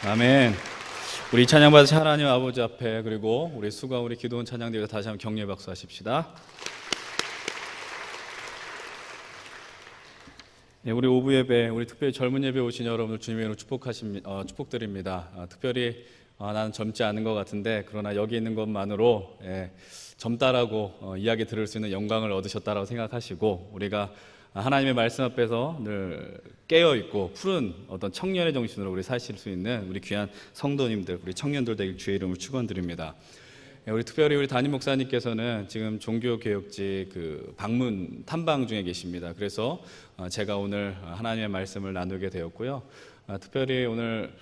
아멘. 우리 찬양 받으신 하나님 아버지 앞에, 그리고 우리 수가 우리 기도원 찬양대회에서 다시 한번 격려의 박수 하십시다. 네, 우리 오부 예배, 우리 특별히 젊은 예배 오신 여러분들 주님의 이름으로 축복드립니다. 특별히 나는 젊지 않은 것 같은데, 그러나 여기 있는 것만으로 젊다라고 이야기 들을 수 있는 영광을 얻으셨다라고 생각하시고, 우리가 하나님의 말씀 앞에서 늘 깨어있고 푸른 어떤 청년의 정신으로 우리 사실 수 있는 우리 귀한 성도님들, 우리 청년들 되길 주의 이름으로 축원드립니다. 우리 특별히 우리 담임 목사님께서는 지금 종교개혁지 방문 탐방 중에 계십니다. 그래서 제가 오늘 하나님의 말씀을 나누게 되었고요. 특별히 오늘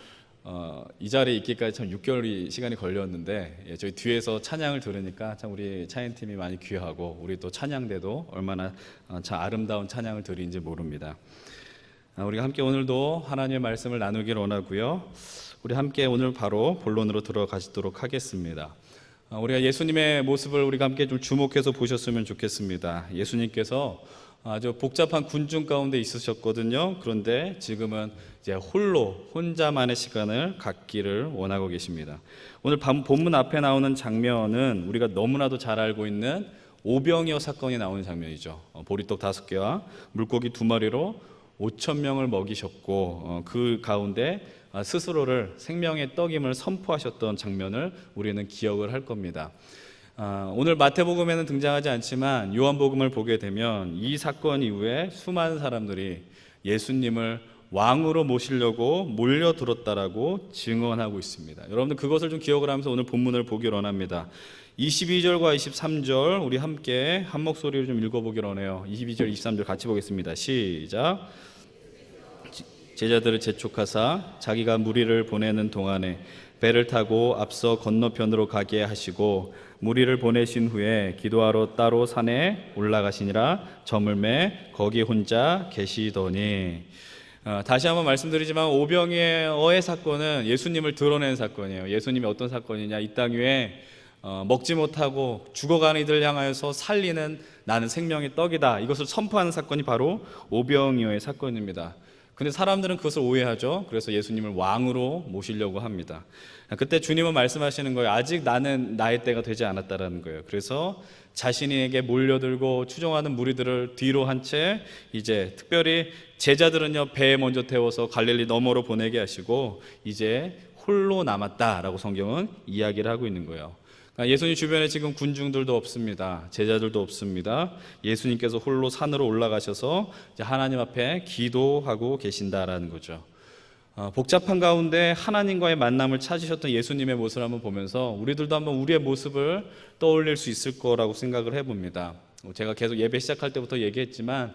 이 자리에 있기까지 참 6개월이 시간이 걸렸는데, 저희 뒤에서 찬양을 들으니까 참 우리 찬양팀이 많이 귀하고, 우리 또 찬양대도 얼마나 참 아름다운 찬양을 드리는지 모릅니다. 우리가 함께 오늘도 하나님의 말씀을 나누기를 원하고요. 우리 함께 오늘 바로 본론으로 들어가시도록 하겠습니다. 우리가 예수님의 모습을 우리가 함께 좀 주목해서 보셨으면 좋겠습니다. 예수님께서 아주 복잡한 군중 가운데 있으셨거든요. 그런데 지금은 이제 혼자만의 시간을 갖기를 원하고 계십니다. 오늘 본문 앞에 나오는 장면은 우리가 너무나도 잘 알고 있는 오병이어 사건이 나오는 장면이죠. 보리떡 5개와 물고기 2마리로 5,000명을 먹이셨고, 그 가운데 스스로를 생명의 떡임을 선포하셨던 장면을 우리는 기억을 할 겁니다. 오늘 마태복음에는 등장하지 않지만 요한복음을 보게 되면 이 사건 이후에 수많은 사람들이 예수님을 왕으로 모시려고 몰려들었다라고 증언하고 있습니다. 여러분들 그것을 좀 기억을 하면서 오늘 본문을 보기를 원합니다. 22절과 23절 우리 함께 한 목소리로 좀 읽어보기를 원해요. 22절 23절 같이 보겠습니다. 시작. 제자들을 재촉하사 자기가 무리를 보내는 동안에 배를 타고 앞서 건너편으로 가게 하시고, 무리를 보내신 후에 기도하러 따로 산에 올라가시니라. 저물매 거기 혼자 계시더니. 다시 한번 말씀드리지만 오병이어의 사건은 예수님을 드러낸 사건이에요. 예수님이 어떤 사건이냐, 이 땅 위에 먹지 못하고 죽어가는 이들을 향하여서 살리는 나는 생명의 떡이다, 이것을 선포하는 사건이 바로 오병이어의 사건입니다. 근데 사람들은 그것을 오해하죠. 그래서 예수님을 왕으로 모시려고 합니다. 그때 주님은 말씀하시는 거예요. 아직 나는 나의 때가 되지 않았다라는 거예요. 그래서 자신에게 몰려들고 추종하는 무리들을 뒤로 한 채 이제 특별히 제자들은요, 배에 먼저 태워서 갈릴리 너머로 보내게 하시고 이제 홀로 남았다라고 성경은 이야기를 하고 있는 거예요. 예수님 주변에 지금 군중들도 없습니다. 제자들도 없습니다. 예수님께서 홀로 산으로 올라가셔서 이제 하나님 앞에 기도하고 계신다라는 거죠. 복잡한 가운데 하나님과의 만남을 찾으셨던 예수님의 모습을 한번 보면서 우리들도 한번 우리의 모습을 떠올릴 수 있을 거라고 생각을 해봅니다. 제가 계속 예배 시작할 때부터 얘기했지만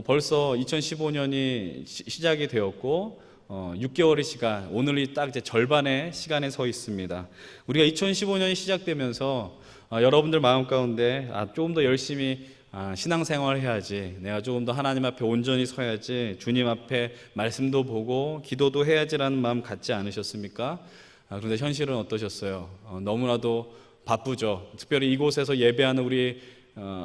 벌써 2015년이 시작이 되었고 6개월의 시간, 오늘이 딱 이제 절반의 시간에 서 있습니다. 우리가 2015년이 시작되면서 여러분들 마음 가운데 조금 더 열심히 신앙생활을 해야지, 내가 조금 더 하나님 앞에 온전히 서야지, 주님 앞에 말씀도 보고 기도도 해야지라는 마음 갖지 않으셨습니까? 그런데 현실은 어떠셨어요? 너무나도 바쁘죠. 특별히 이곳에서 예배하는 우리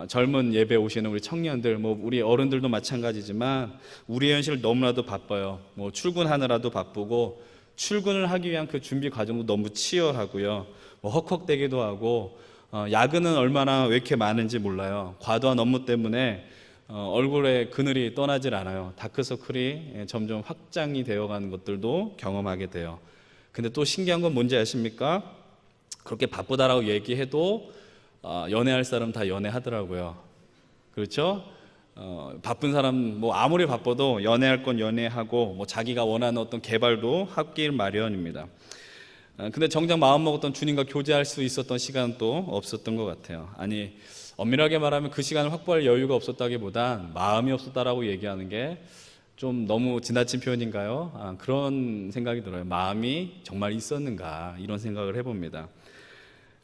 젊은 예배 오시는 우리 청년들, 우리 어른들도 마찬가지지만 우리의 현실 너무나도 바빠요. 출근하느라도 바쁘고, 출근을 하기 위한 그 준비 과정도 너무 치열하고요. 헉헉대기도 하고, 야근은 얼마나 왜 이렇게 많은지 몰라요. 과도한 업무 때문에 얼굴에 그늘이 떠나질 않아요. 다크서클이 점점 확장이 되어가는 것들도 경험하게 돼요. 근데 또 신기한 건 뭔지 아십니까? 그렇게 바쁘다라고 얘기해도 연애할 사람 다 연애하더라고요. 그렇죠? 바쁜 사람 아무리 바빠도 연애할 건 연애하고 자기가 원하는 어떤 개발도 하길 마련입니다. 근데 정작 마음먹었던 주님과 교제할 수 있었던 시간은 또 없었던 것 같아요. 아니, 엄밀하게 말하면 그 시간을 확보할 여유가 없었다기보단 마음이 없었다라고 얘기하는 게 좀 너무 지나친 표현인가요? 그런 생각이 들어요. 마음이 정말 있었는가, 이런 생각을 해봅니다.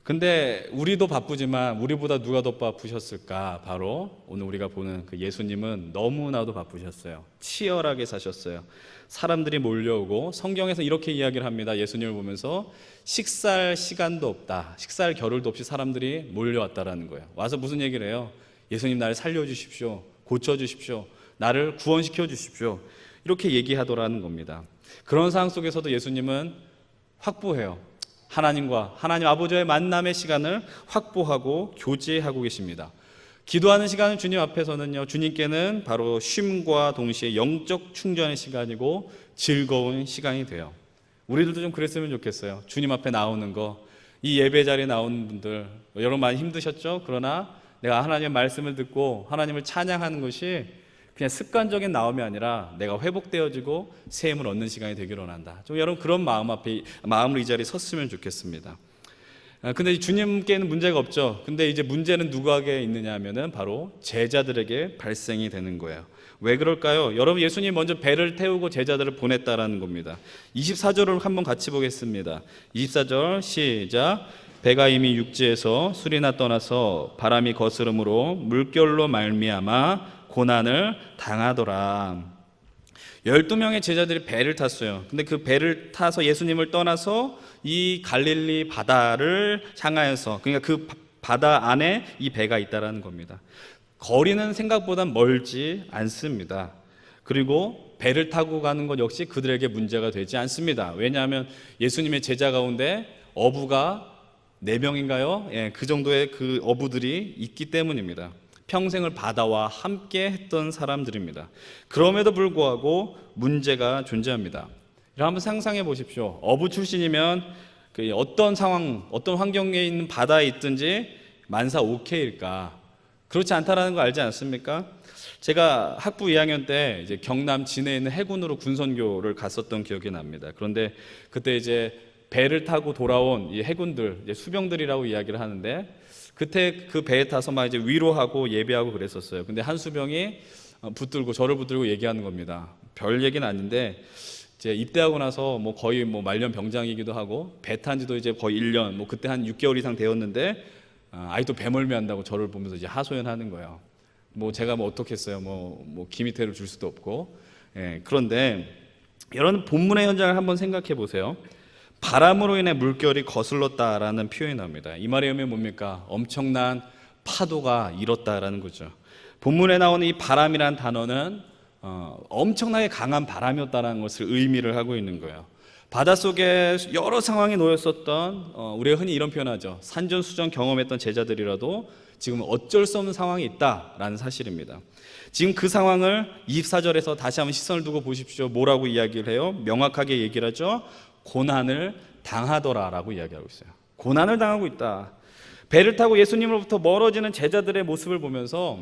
근데 우리도 바쁘지만 우리보다 누가 더 바쁘셨을까? 바로 오늘 우리가 보는 그 예수님은 너무나도 바쁘셨어요. 치열하게 사셨어요. 사람들이 몰려오고, 성경에서 이렇게 이야기를 합니다. 예수님을 보면서 식사할 시간도 없다, 식사할 겨를도 없이 사람들이 몰려왔다라는 거예요. 와서 무슨 얘기를 해요? 예수님, 나를 살려주십시오, 고쳐주십시오, 나를 구원시켜 주십시오, 이렇게 얘기하더라는 겁니다. 그런 상황 속에서도 예수님은 확보해요. 하나님 아버지의 만남의 시간을 확보하고 교제하고 계십니다. 기도하는 시간은 주님 앞에서는요, 주님께는 바로 쉼과 동시에 영적 충전의 시간이고 즐거운 시간이 돼요. 우리들도 좀 그랬으면 좋겠어요. 주님 앞에 나오는 거, 이 예배 자리에 나오는 분들 여러분 많이 힘드셨죠? 그러나 내가 하나님의 말씀을 듣고 하나님을 찬양하는 것이 그냥 습관적인 나옴이 아니라 내가 회복되어지고 새 힘을 얻는 시간이 되기를 원한다. 좀 여러분 그런 마음으로 이 자리에 섰으면 좋겠습니다. 근데 주님께는 문제가 없죠. 근데 이제 문제는 누구에게 있느냐 하면은 바로 제자들에게 발생이 되는 거예요. 왜 그럴까요? 여러분, 예수님이 먼저 배를 태우고 제자들을 보냈다라는 겁니다. 24절을 한번 같이 보겠습니다. 24절 시작. 배가 이미 육지에서 수리나 떠나서 바람이 거스름으로 물결로 말미암아 고난을 당하더라. 12명의 제자들이 배를 탔어요. 근데 그 배를 타서 예수님을 떠나서 이 갈릴리 바다를 향하여서, 그러니까 그 바다 안에 이 배가 있다라는 겁니다. 거리는 생각보다 멀지 않습니다. 그리고 배를 타고 가는 것 역시 그들에게 문제가 되지 않습니다. 왜냐하면 예수님의 제자 가운데 어부가 4명인가요? 예, 그 정도의 그 어부들이 있기 때문입니다. 평생을 바다와 함께 했던 사람들입니다. 그럼에도 불구하고 문제가 존재합니다. 한번 상상해 보십시오. 어부 출신이면 어떤 상황, 어떤 환경에 있는 바다에 있든지 만사 오케이일까? 그렇지 않다라는 거 알지 않습니까? 제가 학부 2학년 때 이제 경남 진해에 있는 해군으로 군선교를 갔었던 기억이 납니다. 그런데 그때 이제 배를 타고 돌아온 이 해군들, 이제 수병들이라고 이야기를 하는데, 그때 그 배에 타서 막 이제 위로하고 예배하고 그랬었어요. 근데 한 수병이 저를 붙들고 얘기하는 겁니다. 별 얘기는 아닌데, 이제 입대하고 나서 뭐 거의 뭐 말년 병장이기도 하고, 배 탄 지도 이제 거의 1년, 뭐 그때 한 6개월 이상 되었는데, 아직도 배멀미 한다고 저를 보면서 이제 하소연하는 거예요. 뭐 제가 뭐 어떻겠어요. 뭐 기미태를 줄 수도 없고. 예, 그런데 여러분, 본문의 현장을 한번 생각해 보세요. 바람으로 인해 물결이 거슬렀다라는 표현이 나옵니다. 이 말의 의미는 뭡니까? 엄청난 파도가 일었다라는 거죠. 본문에 나오는 이 바람이라는 단어는 엄청나게 강한 바람이었다는 것을 의미를 하고 있는 거예요. 바닷속에 여러 상황에 놓였었던, 우리가 흔히 이런 표현하죠. 산전수전 경험했던 제자들이라도 지금 어쩔 수 없는 상황이 있다라는 사실입니다. 지금 그 상황을 24절에서 다시 한번 시선을 두고 보십시오. 뭐라고 이야기를 해요? 명확하게 얘기를 하죠. 고난을 당하더라라고 이야기하고 있어요. 고난을 당하고 있다. 배를 타고 예수님으로부터 멀어지는 제자들의 모습을 보면서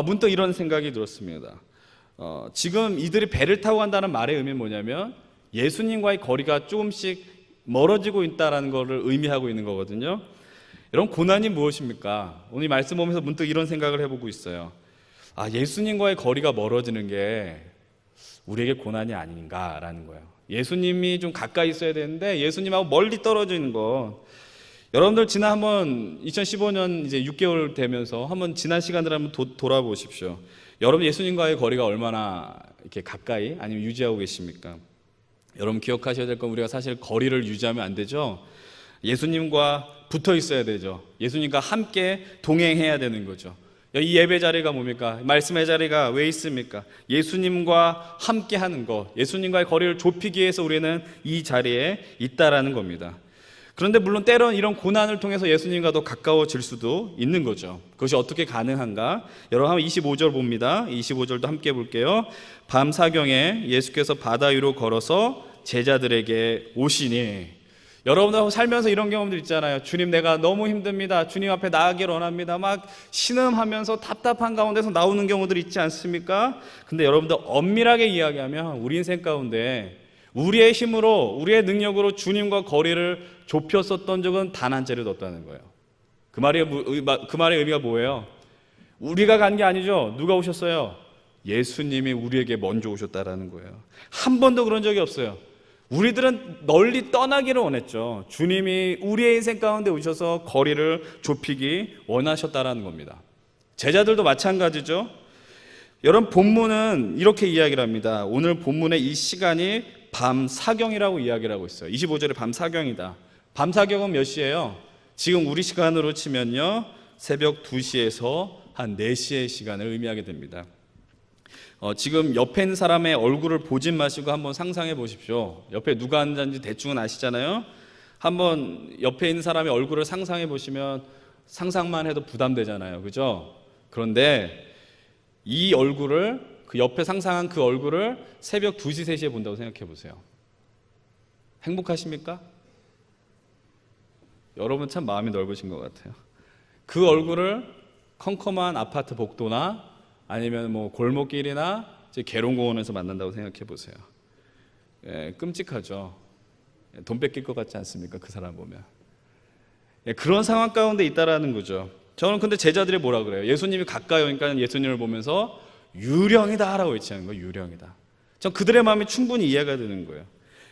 문득 이런 생각이 들었습니다. 지금 이들이 배를 타고 간다는 말의 의미는 뭐냐면 예수님과의 거리가 조금씩 멀어지고 있다는 것을 의미하고 있는 거거든요. 여러분, 고난이 무엇입니까? 오늘 말씀 보면서 문득 이런 생각을 해보고 있어요. 예수님과의 거리가 멀어지는 게 우리에게 고난이 아닌가라는 거예요. 예수님이 좀 가까이 있어야 되는데 예수님하고 멀리 떨어지는 것. 여러분들 지난 한번 2015년 이제 6개월 되면서 한번 지난 시간을 한번 돌아보십시오. 여러분, 예수님과의 거리가 얼마나 이렇게 가까이 아니면 유지하고 계십니까? 여러분, 기억하셔야 될 건 우리가 사실 거리를 유지하면 안 되죠. 예수님과 붙어 있어야 되죠. 예수님과 함께 동행해야 되는 거죠. 이 예배 자리가 뭡니까? 말씀의 자리가 왜 있습니까? 예수님과 함께 하는 것, 예수님과의 거리를 좁히기 위해서 우리는 이 자리에 있다라는 겁니다. 그런데 물론 때론 이런 고난을 통해서 예수님과 더 가까워질 수도 있는 거죠. 그것이 어떻게 가능한가? 여러분, 한번 25절 봅니다. 25절도 함께 볼게요. 밤 사경에 예수께서 바다 위로 걸어서 제자들에게 오시니. 여러분들 살면서 이런 경험들 있잖아요. 주님, 내가 너무 힘듭니다. 주님 앞에 나아가기를 원합니다. 막 신음하면서 답답한 가운데서 나오는 경우들 있지 않습니까? 근데 여러분들 엄밀하게 이야기하면 우리 인생 가운데 우리의 힘으로, 우리의 능력으로 주님과 거리를 좁혔었던 적은 단 한 차례도 없다는 거예요. 그 말의 의미가 뭐예요? 우리가 간 게 아니죠. 누가 오셨어요? 예수님이 우리에게 먼저 오셨다라는 거예요. 한 번도 그런 적이 없어요. 우리들은 널리 떠나기를 원했죠. 주님이 우리의 인생 가운데 오셔서 거리를 좁히기 원하셨다라는 겁니다. 제자들도 마찬가지죠. 여러분, 본문은 이렇게 이야기를 합니다. 오늘 본문의 이 시간이 밤 사경이라고 이야기를 하고 있어요. 25절에 밤 사경이다. 밤 사경은 몇 시예요? 지금 우리 시간으로 치면요, 새벽 2시에서 한 4시의 시간을 의미하게 됩니다. 지금 옆에 있는 사람의 얼굴을 보진 마시고 한번 상상해 보십시오. 옆에 누가 앉았는지 대충은 아시잖아요. 한번 옆에 있는 사람의 얼굴을 상상해 보시면 상상만 해도 부담되잖아요. 그죠? 그런데 이 얼굴을, 그 옆에 상상한 그 얼굴을 새벽 2시, 3시에 본다고 생각해 보세요. 행복하십니까? 여러분 참 마음이 넓으신 것 같아요. 그 얼굴을 컴컴한 아파트 복도나 아니면 뭐 골목길이나 계룡공원에서 만난다고 생각해 보세요. 끔찍하죠. 돈 뺏길 것 같지 않습니까? 그 사람 보면. 그런 상황 가운데 있다라는 거죠. 저는 근데 제자들이 뭐라 그래요? 예수님이 가까이 오니까 예수님을 보면서 유령이다 라고 외치는 거예요. 유령이다. 전 그들의 마음이 충분히 이해가 되는 거예요.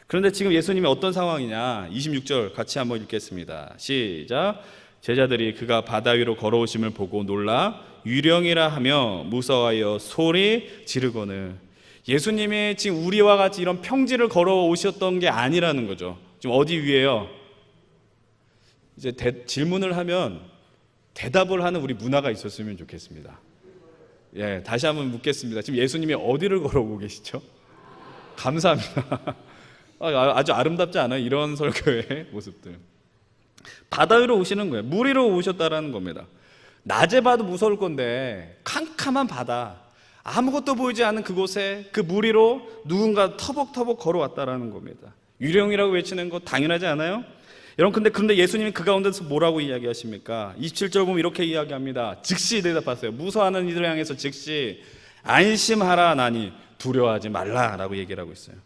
그런데 지금 예수님이 어떤 상황이냐? 26절 같이 한번 읽겠습니다. 시작. 제자들이 그가 바다 위로 걸어오심을 보고 놀라 유령이라 하며 무서워하여 소리 지르거늘. 예수님이 지금 우리와 같이 이런 평지를 걸어오셨던 게 아니라는 거죠. 지금 어디 위에요? 이제 질문을 하면 대답을 하는 우리 문화가 있었으면 좋겠습니다. 다시 한번 묻겠습니다. 지금 예수님이 어디를 걸어오고 계시죠? 감사합니다. 아주 아름답지 않아요? 이런 설교의 모습들. 바다 위로 오시는 거예요. 물 위로 오셨다라는 겁니다. 낮에 봐도 무서울 건데 캄캄한 바다, 아무것도 보이지 않는 그곳에 그 물 위로 누군가 터벅터벅 걸어왔다라는 겁니다. 유령이라고 외치는 거 당연하지 않아요? 여러분, 근데 예수님이 그 가운데서 뭐라고 이야기하십니까? 27절 보면 이렇게 이야기합니다. 즉시 대답하세요. 무서워하는 이들을 향해서 즉시 안심하라 나니 두려워하지 말라라고 얘기를 하고 있어요.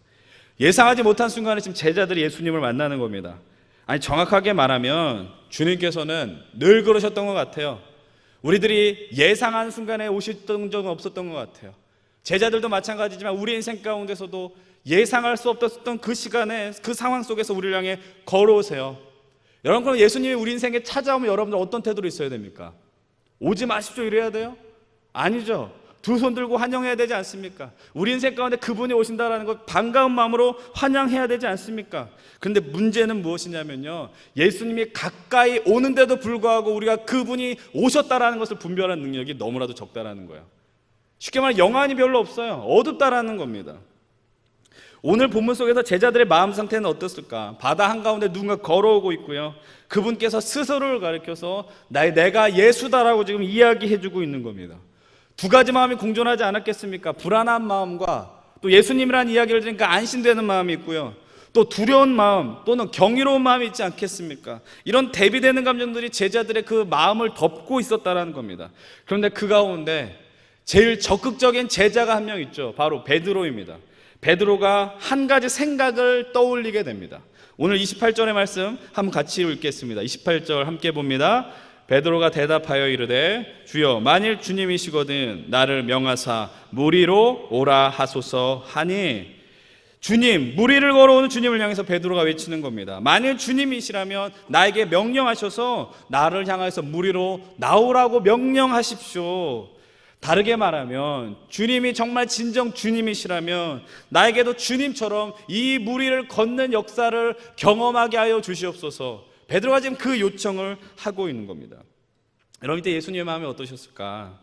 예상하지 못한 순간에 지금 제자들이 예수님을 만나는 겁니다. 아니, 정확하게 말하면 주님께서는 늘 그러셨던 것 같아요. 우리들이 예상한 순간에 오셨던 적은 없었던 것 같아요. 제자들도 마찬가지지만 우리 인생 가운데서도 예상할 수 없었던 그 시간에, 그 상황 속에서 우리를 향해 걸어오세요. 여러분, 그럼 예수님이 우리 인생에 찾아오면 여러분들 어떤 태도로 있어야 됩니까? 오지 마십시오 이래야 돼요? 아니죠. 두 손 들고 환영해야 되지 않습니까? 우리 인생 가운데 그분이 오신다라는 것 반가운 마음으로 환영해야 되지 않습니까? 그런데 문제는 무엇이냐면요, 예수님이 가까이 오는데도 불구하고 우리가 그분이 오셨다라는 것을 분별하는 능력이 너무나도 적다라는 거예요. 쉽게 말해 영안이 별로 없어요. 어둡다라는 겁니다. 오늘 본문 속에서 제자들의 마음 상태는 어떻을까? 바다 한가운데 누군가 걸어오고 있고요, 그분께서 스스로를 가리켜서 내가 예수다라고 지금 이야기해주고 있는 겁니다. 두 가지 마음이 공존하지 않았겠습니까? 불안한 마음과 또 예수님이라는 이야기를 들으니까 안심되는 마음이 있고요, 또 두려운 마음 또는 경이로운 마음이 있지 않겠습니까? 이런 대비되는 감정들이 제자들의 그 마음을 덮고 있었다라는 겁니다. 그런데 그 가운데 제일 적극적인 제자가 한 명 있죠. 바로 베드로입니다. 베드로가 한 가지 생각을 떠올리게 됩니다. 오늘 28절의 말씀 한번 같이 읽겠습니다. 28절 함께 봅니다. 베드로가 대답하여 이르되 주여 만일 주님이시거든 나를 명하사 물 위로 오라 하소서 하니, 주님, 물 위를 걸어오는 주님을 향해서 베드로가 외치는 겁니다. 만일 주님이시라면 나에게 명령하셔서 나를 향해서 물 위로 나오라고 명령하십시오. 다르게 말하면 주님이 정말 진정 주님이시라면 나에게도 주님처럼 이 물 위를 걷는 역사를 경험하게 하여 주시옵소서. 베드로가 지금 그 요청을 하고 있는 겁니다. 여러분, 이때 예수님의 마음이 어떠셨을까?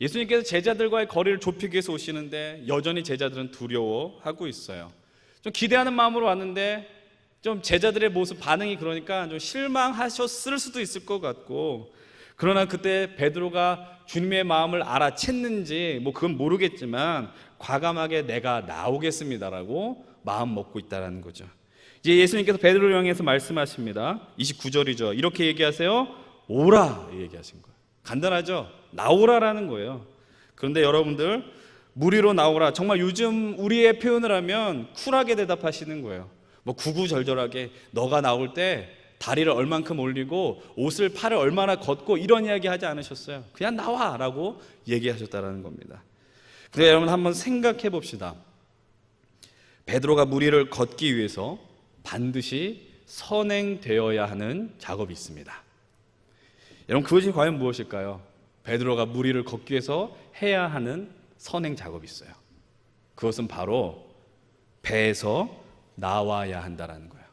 예수님께서 제자들과의 거리를 좁히기 위해서 오시는데 여전히 제자들은 두려워하고 있어요. 좀 기대하는 마음으로 왔는데 좀 제자들의 모습 반응이 그러니까 좀 실망하셨을 수도 있을 것 같고, 그러나 그때 베드로가 주님의 마음을 알아챘는지 뭐 그건 모르겠지만 과감하게 내가 나오겠습니다라고 마음 먹고 있다는 거죠. 이제 예수님께서 베드로를 향해서 말씀하십니다. 29절이죠. 이렇게 얘기하세요. 오라 얘기하신 거예요. 간단하죠? 나오라라는 거예요. 그런데 여러분들, 물 위로 나오라, 정말 요즘 우리의 표현을 하면 쿨하게 대답하시는 거예요. 뭐 구구절절하게 너가 나올 때 다리를 얼만큼 올리고 옷을 팔을 얼마나 걷고 이런 이야기 하지 않으셨어요. 그냥 나와라고 얘기하셨다는 겁니다. 근데 여러분 한번 생각해 봅시다. 베드로가 물 위를 걷기 위해서 반드시 선행되어야 하는 작업이 있습니다. 여러분, 그것이 과연 무엇일까요? 베드로가 물 위를 걷기 위해서 해야 하는 선행 작업이 있어요. 그것은 바로 배에서 나와야 한다는 거예요.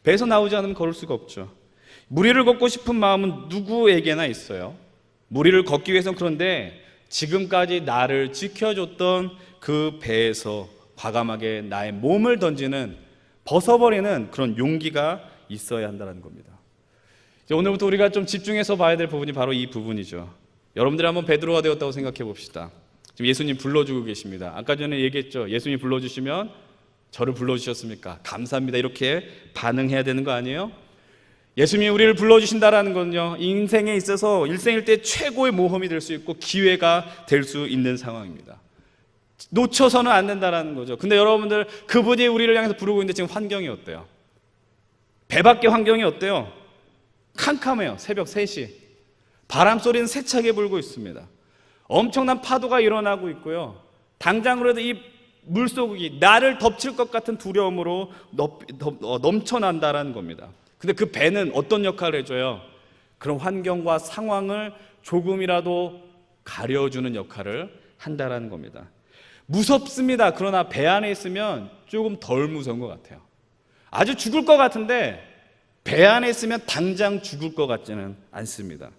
배에서 나오지 않으면 걸을 수가 없죠. 물 위를 걷고 싶은 마음은 누구에게나 있어요. 물 위를 걷기 위해서는 그런데 지금까지 나를 지켜줬던 그 배에서 과감하게 나의 몸을 던지는, 벗어버리는 그런 용기가 있어야 한다는 겁니다. 이제 오늘부터 우리가 좀 집중해서 봐야 될 부분이 바로 이 부분이죠. 여러분들이 한번 베드로가 되었다고 생각해 봅시다. 지금 예수님 불러주고 계십니다. 아까 전에 얘기했죠. 예수님 불러주시면 저를 불러주셨습니까? 감사합니다. 이렇게 반응해야 되는 거 아니에요? 예수님이 우리를 불러주신다라는 건요, 인생에 있어서 일생일 때 최고의 모험이 될 수 있고 기회가 될 수 있는 상황입니다. 놓쳐서는 안 된다라는 거죠. 근데 여러분들, 그분이 우리를 향해서 부르고 있는데 지금 환경이 어때요? 배 밖의 환경이 어때요? 캄캄해요. 새벽 3시. 바람 소리는 세차게 불고 있습니다. 엄청난 파도가 일어나고 있고요. 당장으로도 이 물속이 나를 덮칠 것 같은 두려움으로 넘쳐난다라는 겁니다. 근데 그 배는 어떤 역할을 해줘요? 그런 환경과 상황을 조금이라도 가려주는 역할을 한다라는 겁니다. 무섭습니다. 그러나 배 안에 있으면 조금 덜 무서운 것 같아요. 아주 죽을 것 같은데 배 안에 있으면 당장 죽을 것 같지는 않습니다.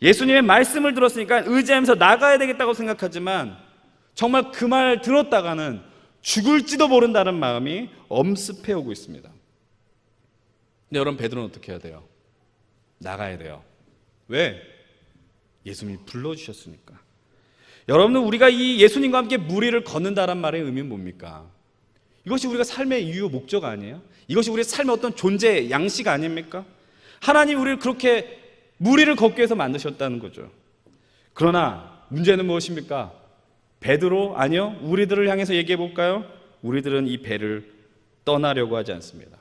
예수님의 말씀을 들었으니까 의지하면서 나가야 되겠다고 생각하지만 정말 그 말 들었다가는 죽을지도 모른다는 마음이 엄습해 오고 있습니다. 근데 여러분, 베드로는 어떻게 해야 돼요? 나가야 돼요. 왜? 예수님이 불러주셨으니까. 여러분은 우리가 이 예수님과 함께 무리를 걷는다는 말의 의미는 뭡니까? 이것이 우리가 삶의 이유, 목적 아니에요? 이것이 우리의 삶의 어떤 존재, 양식 아닙니까? 하나님이 우리를 그렇게 무리를 걷기 위해서 만드셨다는 거죠. 그러나 문제는 무엇입니까? 베드로? 아니요. 우리들을 향해서 얘기해 볼까요? 우리들은 이 배를 떠나려고 하지 않습니다.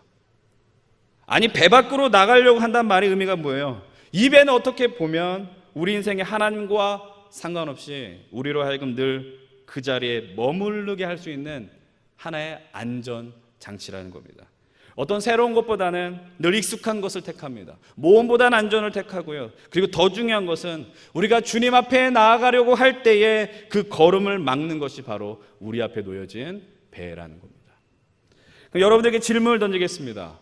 아니, 배 밖으로 나가려고 한다는 말의 의미가 뭐예요? 이 배는 어떻게 보면 우리 인생에 하나님과 상관없이 우리로 하여금 늘 그 자리에 머무르게 할 수 있는 하나의 안전 장치라는 겁니다. 어떤 새로운 것보다는 늘 익숙한 것을 택합니다. 모험보다는 안전을 택하고요. 그리고 더 중요한 것은 우리가 주님 앞에 나아가려고 할 때에 그 걸음을 막는 것이 바로 우리 앞에 놓여진 배라는 겁니다. 여러분들에게 질문을 던지겠습니다.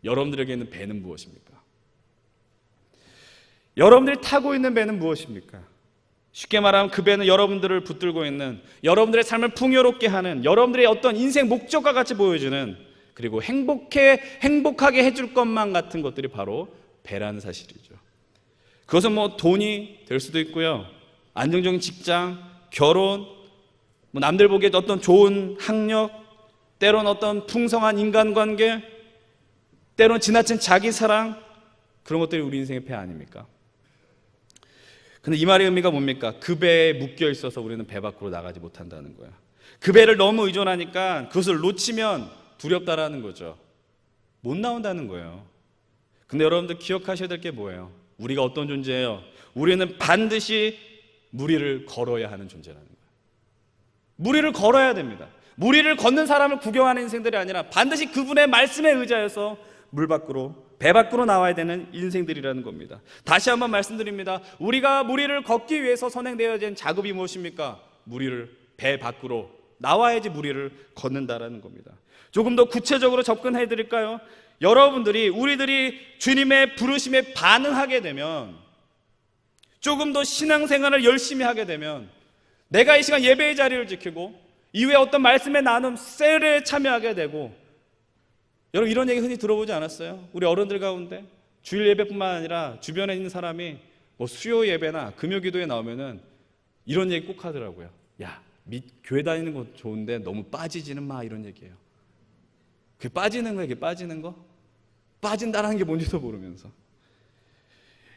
여러분들에게 있는 배는 무엇입니까? 여러분들이 타고 있는 배는 무엇입니까? 쉽게 말하면 그 배는 여러분들을 붙들고 있는, 여러분들의 삶을 풍요롭게 하는, 여러분들의 어떤 인생 목적과 같이 보여주는, 그리고 행복하게 해줄 것만 같은 것들이 바로 배라는 사실이죠. 그것은 뭐 돈이 될 수도 있고요, 안정적인 직장, 결혼, 뭐 남들 보기에 어떤 좋은 학력, 때론 어떤 풍성한 인간관계, 때론 지나친 자기 사랑, 그런 것들이 우리 인생의 배 아닙니까? 근데 이 말의 의미가 뭡니까? 그 배에 묶여 있어서 우리는 배 밖으로 나가지 못한다는 거예요. 그 배를 너무 의존하니까 그것을 놓치면 두렵다라는 거죠. 못 나온다는 거예요. 근데 여러분들 기억하셔야 될 게 뭐예요? 우리가 어떤 존재예요? 우리는 반드시 무리를 걸어야 하는 존재라는 거예요. 무리를 걸어야 됩니다. 무리를 걷는 사람을 구경하는 인생들이 아니라 반드시 그분의 말씀에 의지하여서 물 밖으로, 배 밖으로 나와야 되는 인생들이라는 겁니다. 다시 한번 말씀드립니다. 우리가 무리를 걷기 위해서 선행되어야 되는 작업이 무엇입니까? 배 밖으로 나와야지 무리를 걷는다라는 겁니다. 조금 더 구체적으로 접근해 드릴까요? 우리들이 주님의 부르심에 반응하게 되면, 조금 더 신앙생활을 열심히 하게 되면, 내가 이 시간 예배의 자리를 지키고 이후에 어떤 말씀의 나눔, 셀에 참여하게 되고, 여러분 이런 얘기 흔히 들어보지 않았어요? 우리 어른들 가운데 주일 예배뿐만 아니라 주변에 있는 사람이 뭐 수요 예배나 금요 기도에 나오면은 이런 얘기 꼭 하더라고요. 야, 교회 다니는 거 좋은데 너무 빠지지는 마, 이런 얘기예요. 그게 빠지는 거예요, 그게 빠지는 거? 빠진다는 게 뭔지도 모르면서.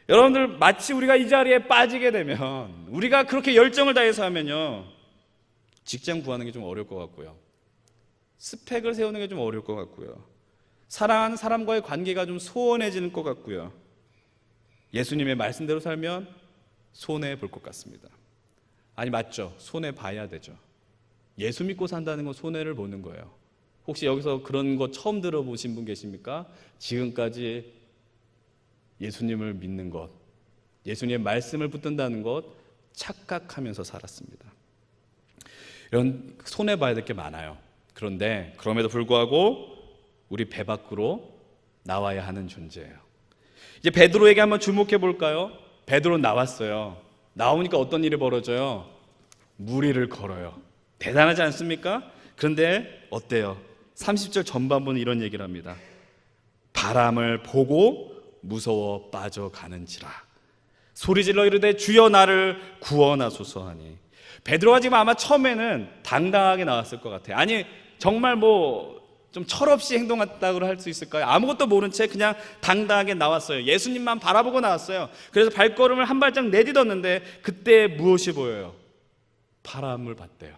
여러분들, 마치 우리가 이 자리에 빠지게 되면, 우리가 그렇게 열정을 다해서 하면요, 직장 구하는 게 좀 어려울 것 같고요, 스펙을 세우는 게 좀 어려울 것 같고요, 사랑하는 사람과의 관계가 좀 소원해지는 것 같고요, 예수님의 말씀대로 살면 손해볼 것 같습니다. 아니, 맞죠? 손해봐야 되죠. 예수 믿고 산다는 건 손해를 보는 거예요. 혹시 여기서 그런 거 처음 들어보신 분 계십니까? 지금까지 예수님을 믿는 것, 예수님의 말씀을 붙든다는 것 착각하면서 살았습니다. 이런 손해봐야 될 게 많아요. 그런데 그럼에도 불구하고 우리 배 밖으로 나와야 하는 존재예요. 이제 베드로에게 한번 주목해 볼까요? 베드로 나왔어요. 나오니까 어떤 일이 벌어져요? 무리를 걸어요. 대단하지 않습니까? 그런데 어때요? 30절 전반부는 이런 얘기를 합니다. 바람을 보고 무서워 빠져가는지라 소리질러 이르되 주여 나를 구원하소서 하니. 베드로가 지금 아마 처음에는 당당하게 나왔을 것 같아요. 아니 정말 뭐 좀 철없이 행동했다고 할 수 있을까요? 아무것도 모른 채 그냥 당당하게 나왔어요. 예수님만 바라보고 나왔어요. 그래서 발걸음을 한 발짝 내딛었는데 그때 무엇이 보여요? 바람을 봤대요.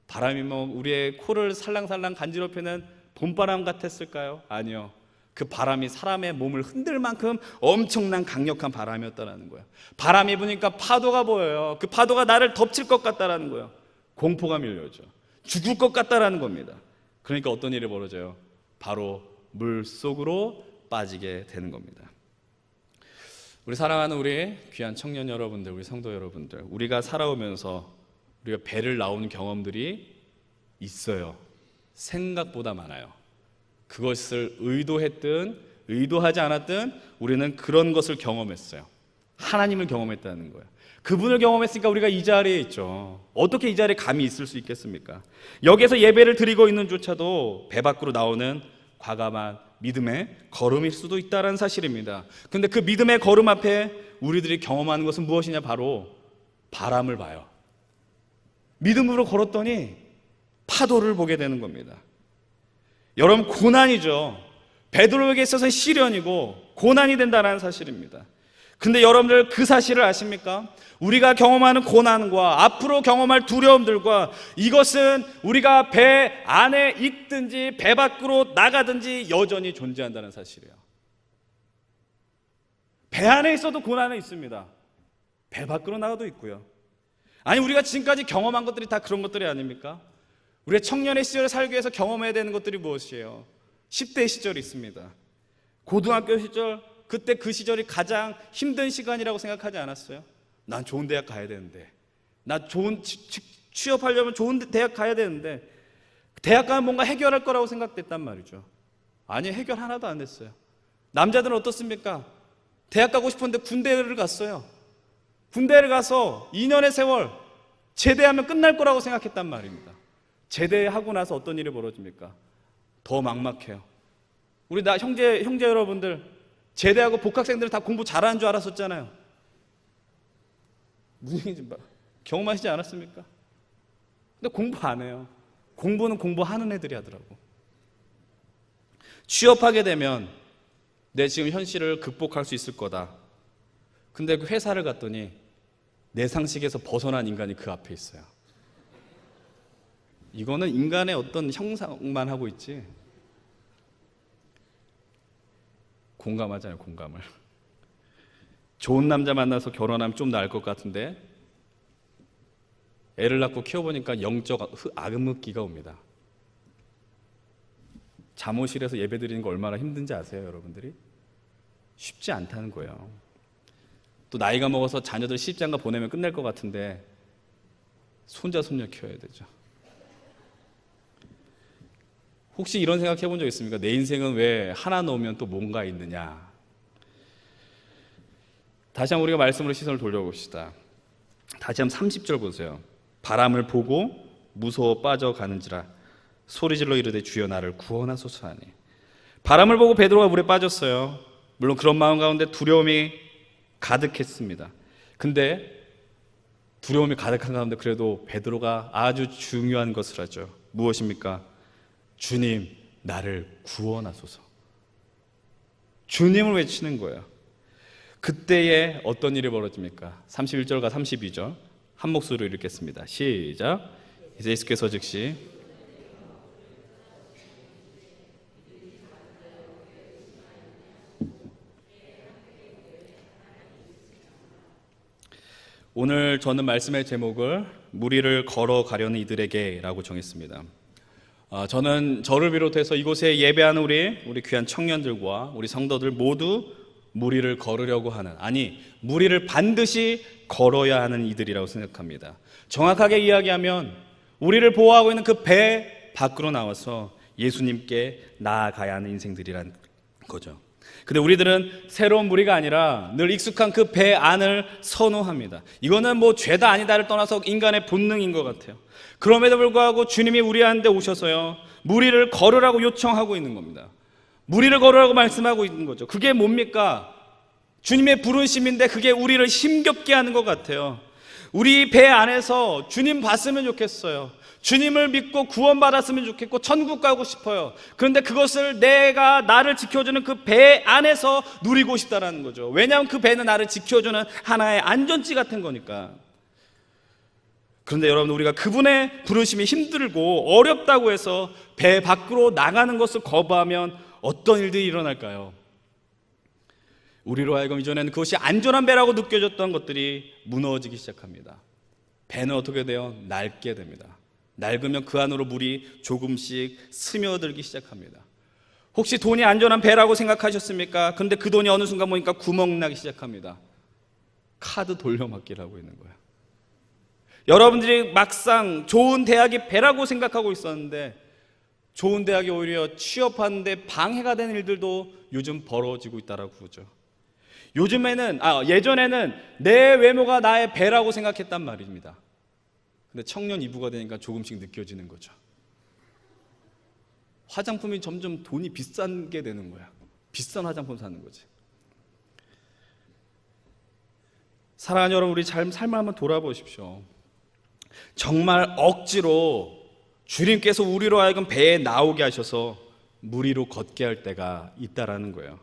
바람이 뭐 우리의 코를 살랑살랑 간지럽히는 봄바람 같았을까요? 아니요. 그 바람이 사람의 몸을 흔들 만큼 엄청난 강력한 바람이었다는 거예요. 바람이 부니까 파도가 보여요. 그 파도가 나를 덮칠 것 같다라는 거예요. 공포가 밀려오죠. 죽을 것 같다라는 겁니다. 그러니까 어떤 일이 벌어져요? 바로 물 속으로 빠지게 되는 겁니다. 우리 사랑하는 우리 귀한 청년 여러분들, 우리 성도 여러분들, 우리가 살아오면서 우리가 배를 나오는 경험들이 있어요. 생각보다 많아요. 그것을 의도했든 의도하지 않았든 우리는 그런 것을 경험했어요. 하나님을 경험했다는 거예요. 그분을 경험했으니까 우리가 이 자리에 있죠. 어떻게 이 자리에 감히 있을 수 있겠습니까? 여기에서 예배를 드리고 있는 조차도 배 밖으로 나오는 과감한 믿음의 걸음일 수도 있다는 사실입니다. 그런데 그 믿음의 걸음 앞에 우리들이 경험하는 것은 무엇이냐? 바로 바람을 봐요. 믿음으로 걸었더니 파도를 보게 되는 겁니다. 여러분, 고난이죠. 베드로에게 있어서는 시련이고 고난이 된다는 사실입니다. 근데 여러분들 그 사실을 아십니까? 우리가 경험하는 고난과 앞으로 경험할 두려움들과 이것은 우리가 배 안에 있든지 배 밖으로 나가든지 여전히 존재한다는 사실이에요. 배 안에 있어도 고난은 있습니다. 배 밖으로 나가도 있고요. 아니 우리가 지금까지 경험한 것들이 다 그런 것들이 아닙니까? 우리가 청년의 시절을 살기 위해서 경험해야 되는 것들이 무엇이에요? 10대 시절이 있습니다. 고등학교 시절, 그때 그 시절이 가장 힘든 시간이라고 생각하지 않았어요? 난 좋은 대학 가야 되는데, 나 좋은 취업하려면 좋은 대학 가야 되는데, 대학 가면 뭔가 해결할 거라고 생각됐단 말이죠. 아니, 해결 하나도 안 됐어요. 남자들은 어떻습니까? 대학 가고 싶었는데 군대를 갔어요. 군대를 가서 2년의 세월 제대하면 끝날 거라고 생각했단 말입니다. 제대하고 나서 어떤 일이 벌어집니까? 더 막막해요. 우리 형제 여러분들 제대하고 복학생들은 다 공부 잘하는 줄 알았었잖아요. 무슨 얘기인지 경험하시지 않았습니까? 근데 공부 안 해요. 공부는 공부하는 애들이 하더라고. 취업하게 되면 내 지금 현실을 극복할 수 있을 거다. 근데 그 회사를 갔더니 내 상식에서 벗어난 인간이 그 앞에 있어요. 이거는 인간의 어떤 형상만 하고 있지. 공감하잖아요, 공감을. 좋은 남자 만나서 결혼하면 좀 나을 것 같은데 애를 낳고 키워보니까 영적 암흑기가 옵니다. 잠옷실에서 예배 드리는 거 얼마나 힘든지 아세요, 여러분들이? 쉽지 않다는 거예요. 또 나이가 먹어서 자녀들 시집장가 보내면 끝날 것 같은데 손자 손녀 키워야 되죠. 혹시 이런 생각 해본 적 있습니까? 내 인생은 왜 하나 놓으면 또 뭔가 있느냐? 다시 한번 우리가 말씀으로 시선을 돌려봅시다. 다시 한번 30절 보세요. 바람을 보고 무서워 빠져가는지라 소리질러 이르되 주여 나를 구원하소서 하니. 바람을 보고 베드로가 물에 빠졌어요. 물론 그런 마음 가운데 두려움이 가득했습니다. 근데 두려움이 가득한 가운데 그래도 베드로가 아주 중요한 것을 하죠. 무엇입니까? 주님, 나를 구원하소서. 주님을 외치는 거예요. 그때에 어떤 일이 벌어집니까? 31절과 32절 한 목소리로 읽겠습니다. 시작. 이제 예수께서 즉시 오늘 저는 말씀의 제목을 무리를 걸어가려는 이들에게 라고 정했습니다. 저는 저를 비롯해서 이곳에 예배하는 우리 귀한 청년들과 우리 성도들 모두 무리를 걸으려고 하는, 아니 무리를 반드시 걸어야 하는 이들이라고 생각합니다. 정확하게 이야기하면 우리를 보호하고 있는 그 배 밖으로 나와서 예수님께 나아가야 하는 인생들이란 거죠. 근데 우리들은 새로운 무리가 아니라 늘 익숙한 그 배 안을 선호합니다. 이거는 뭐 죄다 아니다를 떠나서 인간의 본능인 것 같아요. 그럼에도 불구하고 주님이 우리한테 오셔서요, 무리를 걸으라고 요청하고 있는 겁니다. 무리를 걸으라고 말씀하고 있는 거죠. 그게 뭡니까? 주님의 부르심인데 그게 우리를 힘겹게 하는 것 같아요. 우리 배 안에서 주님 봤으면 좋겠어요. 주님을 믿고 구원받았으면 좋겠고 천국 가고 싶어요. 그런데 그것을 내가 나를 지켜주는 그 배 안에서 누리고 싶다라는 거죠. 왜냐하면 그 배는 나를 지켜주는 하나의 안전지 같은 거니까. 그런데 여러분, 우리가 그분의 부르심이 힘들고 어렵다고 해서 배 밖으로 나가는 것을 거부하면 어떤 일들이 일어날까요? 우리로 하여금 이전에는 그것이 안전한 배라고 느껴졌던 것들이 무너지기 시작합니다. 배는 어떻게 돼요? 낡게 됩니다. 낡으면 그 안으로 물이 조금씩 스며들기 시작합니다. 혹시 돈이 안전한 배라고 생각하셨습니까? 그런데 그 돈이 어느 순간 보니까 구멍 나기 시작합니다. 카드 돌려막기라고 있는 거예요. 여러분들이 막상 좋은 대학이 배라고 생각하고 있었는데 좋은 대학이 오히려 취업하는데 방해가 되는 일들도 요즘 벌어지고 있다라고 그러죠. 예전에는 내 외모가 나의 배라고 생각했단 말입니다. 근데 청년 이부가 되니까 조금씩 느껴지는 거죠. 화장품이 점점 돈이 비싼 게 되는 거야. 비싼 화장품 사는 거지. 사랑하는 여러분, 우리 삶을 한번 돌아보십시오. 정말 억지로 주님께서 우리로 하여금 배에 나오게 하셔서 무리로 걷게 할 때가 있다라는 거예요.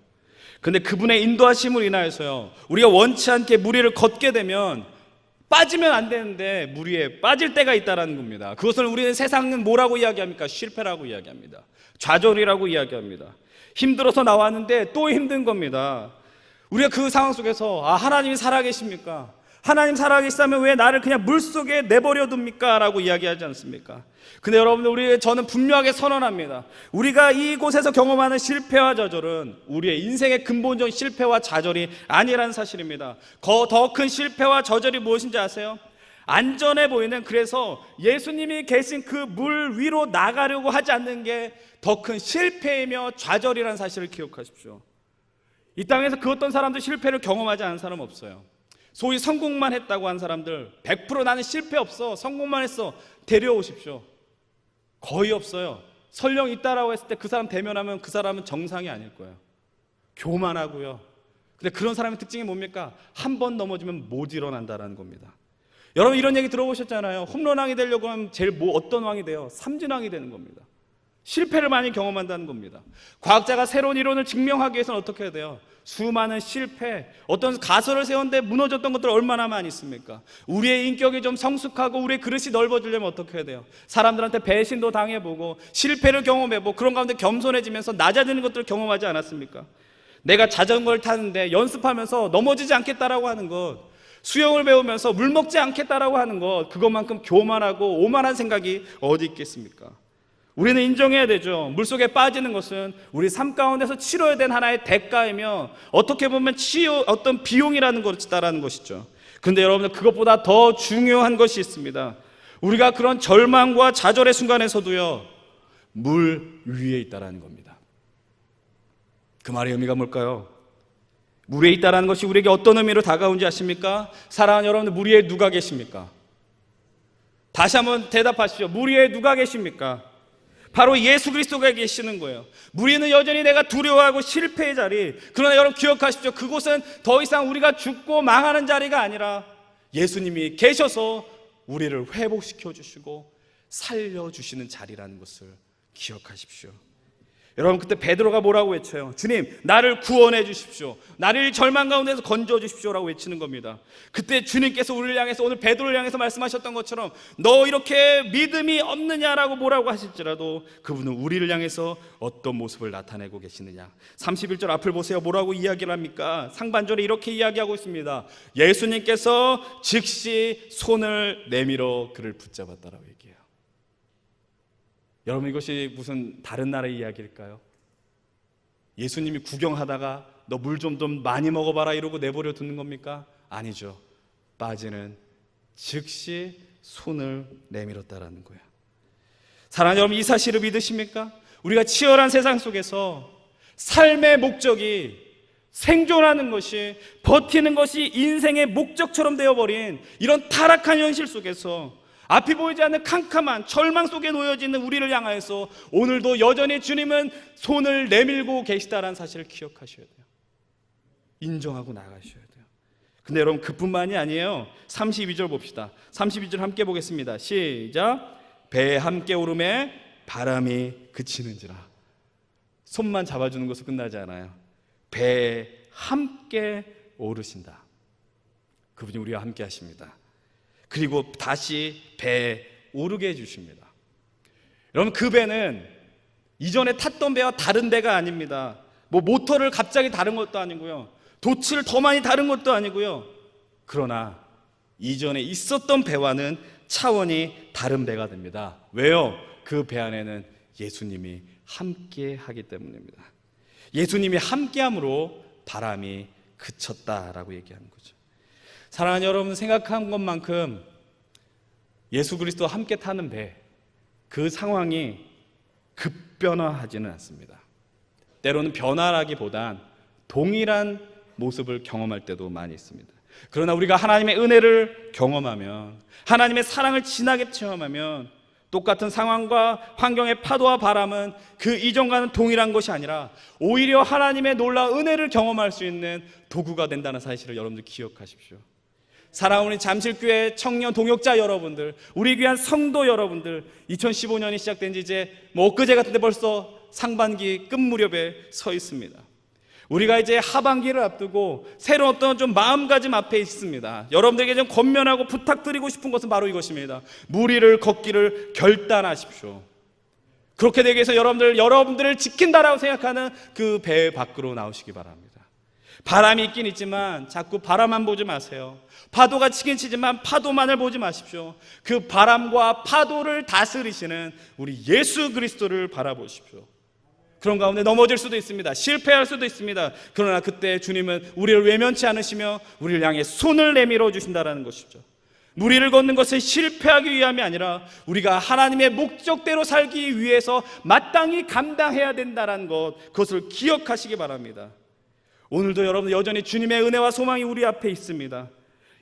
그런데 그분의 인도하심을 인하여서요, 우리가 원치 않게 무리를 걷게 되면 빠지면 안 되는데 무리에 빠질 때가 있다는 겁니다. 그것을 우리는 세상은 뭐라고 이야기합니까? 실패라고 이야기합니다. 좌절이라고 이야기합니다. 힘들어서 나왔는데 또 힘든 겁니다. 우리가 그 상황 속에서 하나님이 살아계십니까? 하나님 살아계시다면 왜 나를 그냥 물속에 내버려 둡니까? 라고 이야기하지 않습니까? 근데 여러분들, 저는 분명하게 선언합니다. 우리가 이곳에서 경험하는 실패와 좌절은 우리의 인생의 근본적인 실패와 좌절이 아니라는 사실입니다. 더 큰 실패와 좌절이 무엇인지 아세요? 안전해 보이는, 그래서 예수님이 계신 그 물 위로 나가려고 하지 않는 게 더 큰 실패이며 좌절이라는 사실을 기억하십시오. 이 땅에서 그 어떤 사람도 실패를 경험하지 않은 사람 없어요. 소위 성공만 했다고 한 사람들 100% 나는 실패 없어, 성공만 했어, 데려오십시오. 거의 없어요. 설령 있다라고 했을 때 그 사람 대면하면 그 사람은 정상이 아닐 거예요. 교만하고요. 근데 그런 사람의 특징이 뭡니까? 한 번 넘어지면 못 일어난다라는 겁니다. 여러분, 이런 얘기 들어보셨잖아요. 홈런왕이 되려고 하면 어떤 왕이 돼요? 삼진왕이 되는 겁니다. 실패를 많이 경험한다는 겁니다. 과학자가 새로운 이론을 증명하기 위해서는 어떻게 해야 돼요? 수많은 실패, 어떤 가설을 세웠는데 무너졌던 것들 얼마나 많이 있습니까? 우리의 인격이 좀 성숙하고 우리의 그릇이 넓어지려면 어떻게 해야 돼요? 사람들한테 배신도 당해보고 실패를 경험해보고 그런 가운데 겸손해지면서 낮아지는 것들을 경험하지 않았습니까? 내가 자전거를 타는데 연습하면서 넘어지지 않겠다라고 하는 것, 수영을 배우면서 물 먹지 않겠다라고 하는 것, 그것만큼 교만하고 오만한 생각이 어디 있겠습니까? 우리는 인정해야 되죠. 물속에 빠지는 것은 우리 삶 가운데서 치러야 된 하나의 대가이며 어떻게 보면 어떤 비용이라는 것이다라는 것이죠. 그런데 여러분들, 그것보다 더 중요한 것이 있습니다. 우리가 그런 절망과 좌절의 순간에서도요, 물 위에 있다라는 겁니다. 그 말의 의미가 뭘까요? 물 위에 있다라는 것이 우리에게 어떤 의미로 다가온지 아십니까? 사랑하는 여러분들, 물 위에 누가 계십니까? 다시 한번 대답하시죠. 물 위에 누가 계십니까? 바로 예수 그리스도가 계시는 거예요. 무리는 여전히 내가 두려워하고 실패의 자리. 그러나 여러분 기억하십시오. 그곳은 더 이상 우리가 죽고 망하는 자리가 아니라 예수님이 계셔서 우리를 회복시켜 주시고 살려주시는 자리라는 것을 기억하십시오. 여러분, 그때 베드로가 뭐라고 외쳐요? 주님, 나를 구원해 주십시오. 나를 절망 가운데서 건져 주십시오라고 외치는 겁니다. 그때 주님께서 우리를 향해서, 오늘 베드로를 향해서 말씀하셨던 것처럼 너 이렇게 믿음이 없느냐라고 뭐라고 하실지라도 그분은 우리를 향해서 어떤 모습을 나타내고 계시느냐. 31절 앞을 보세요. 뭐라고 이야기를 합니까? 상반절에 이렇게 이야기하고 있습니다. 예수님께서 즉시 손을 내밀어 그를 붙잡았다라고 얘기해요. 여러분, 이것이 무슨 다른 나라의 이야기일까요? 예수님이 구경하다가 너 물 좀 많이 먹어봐라 이러고 내버려 두는 겁니까? 아니죠. 빠지는 즉시 손을 내밀었다라는 거예요. 사랑하는 여러분, 이 사실을 믿으십니까? 우리가 치열한 세상 속에서 삶의 목적이 생존하는 것이, 버티는 것이 인생의 목적처럼 되어버린 이런 타락한 현실 속에서 앞이 보이지 않는 캄캄한 절망 속에 놓여지는 우리를 향하여서 오늘도 여전히 주님은 손을 내밀고 계시다라는 사실을 기억하셔야 돼요. 인정하고 나가셔야 돼요. 근데 여러분, 그뿐만이 아니에요. 32절 봅시다. 32절 함께 보겠습니다. 시작. 배에 함께 오름에 바람이 그치는지라. 손만 잡아주는 것으로 끝나지 않아요. 배에 함께 오르신다. 그분이 우리와 함께 하십니다. 그리고 다시 배에 오르게 해주십니다. 여러분, 그 배는 이전에 탔던 배와 다른 배가 아닙니다. 뭐 모터를 갑자기 다른 것도 아니고요, 돛을 더 많이 다른 것도 아니고요. 그러나 이전에 있었던 배와는 차원이 다른 배가 됩니다. 왜요? 그 배 안에는 예수님이 함께 하기 때문입니다. 예수님이 함께함으로 바람이 그쳤다라고 얘기하는 거죠. 사랑하는 여러분, 생각한 것만큼 예수 그리스도와 함께 타는 배, 그 상황이 급변화하지는 않습니다. 때로는 변화라기보단 동일한 모습을 경험할 때도 많이 있습니다. 그러나 우리가 하나님의 은혜를 경험하면, 하나님의 사랑을 진하게 체험하면 똑같은 상황과 환경의 파도와 바람은 그 이전과는 동일한 것이 아니라 오히려 하나님의 놀라운 은혜를 경험할 수 있는 도구가 된다는 사실을 여러분들 기억하십시오. 사랑하는 잠실교회 청년 동역자 여러분들, 우리 귀한 성도 여러분들, 2015년이 시작된 지 이제 엊그제 같은데 벌써 상반기 끝 무렵에 서 있습니다. 우리가 이제 하반기를 앞두고 새로운 어떤 좀 마음가짐 앞에 있습니다. 여러분들에게 좀 권면하고 부탁드리고 싶은 것은 바로 이것입니다. 무리를 걷기를 결단하십시오. 그렇게 되기 위해서 여러분들을 지킨다라고 생각하는 그 배 밖으로 나오시기 바랍니다. 바람이 있긴 있지만 자꾸 바람만 보지 마세요. 파도가 치긴 치지만 파도만을 보지 마십시오. 그 바람과 파도를 다스리시는 우리 예수 그리스도를 바라보십시오. 그런 가운데 넘어질 수도 있습니다. 실패할 수도 있습니다. 그러나 그때 주님은 우리를 외면치 않으시며 우리를 향해 손을 내밀어 주신다는 것이죠. 무리를 걷는 것은 실패하기 위함이 아니라 우리가 하나님의 목적대로 살기 위해서 마땅히 감당해야 된다는 것, 그것을 기억하시기 바랍니다. 오늘도 여러분 여전히 주님의 은혜와 소망이 우리 앞에 있습니다.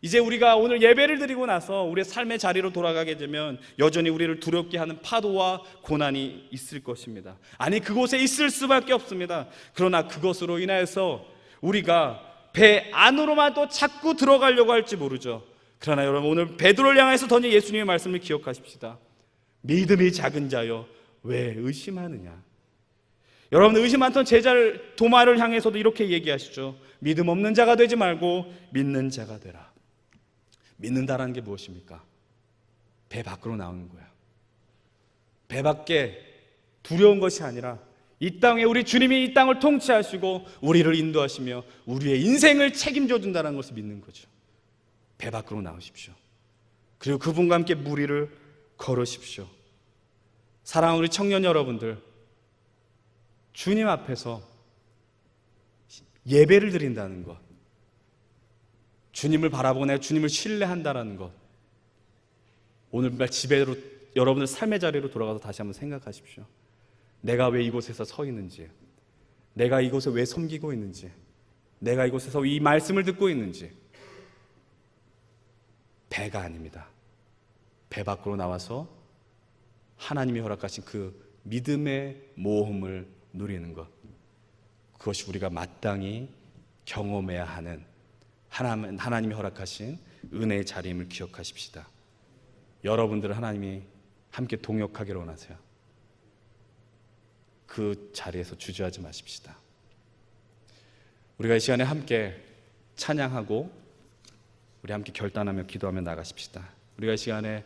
이제 우리가 오늘 예배를 드리고 나서 우리의 삶의 자리로 돌아가게 되면 여전히 우리를 두렵게 하는 파도와 고난이 있을 것입니다. 아니, 그곳에 있을 수밖에 없습니다. 그러나 그것으로 인하여서 우리가 배 안으로만 또 자꾸 들어가려고 할지 모르죠. 그러나 여러분, 오늘 베드로를 향해서 던진 예수님의 말씀을 기억하십시다. 믿음이 작은 자여 왜 의심하느냐. 여러분, 의심 많던 제자를 도마를 향해서도 이렇게 얘기하시죠. 믿음 없는 자가 되지 말고 믿는 자가 되라. 믿는다라는 게 무엇입니까? 배 밖으로 나오는 거야. 배 밖에 두려운 것이 아니라 이 땅에 우리 주님이 이 땅을 통치하시고 우리를 인도하시며 우리의 인생을 책임져 준다는 것을 믿는 거죠. 배 밖으로 나오십시오. 그리고 그분과 함께 무리를 걸으십시오. 사랑하는 우리 청년 여러분들, 주님 앞에서 예배를 드린다는 것, 주님을 바라보고 내가 주님을 신뢰한다는 것, 오늘 집에로 여러분들 삶의 자리로 돌아가서 다시 한번 생각하십시오. 내가 왜 이곳에서 서 있는지, 내가 이곳에 왜 섬기고 있는지, 내가 이곳에서 이 말씀을 듣고 있는지. 배가 아닙니다. 배 밖으로 나와서 하나님이 허락하신 그 믿음의 모험을 누리는 것, 그것이 우리가 마땅히 경험해야 하는 하나님이 허락하신 은혜의 자리임을 기억하십시다. 여러분들을 하나님이 함께 동역하기를 원하세요. 그 자리에서 주저하지 마십시다. 우리가 이 시간에 함께 찬양하고 우리 함께 결단하며 기도하며 나가십시다. 우리가 이 시간에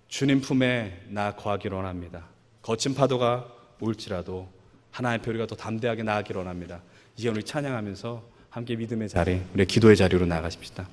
주님 품에 나 거하기를 원합니다. 거친 파도가 올지라도 하나님의 표리가 더 담대하게 나아가기를 원합니다. 이제 우리 찬양하면서 함께 믿음의 자리, 우리 기도의 자리로 나가십시다.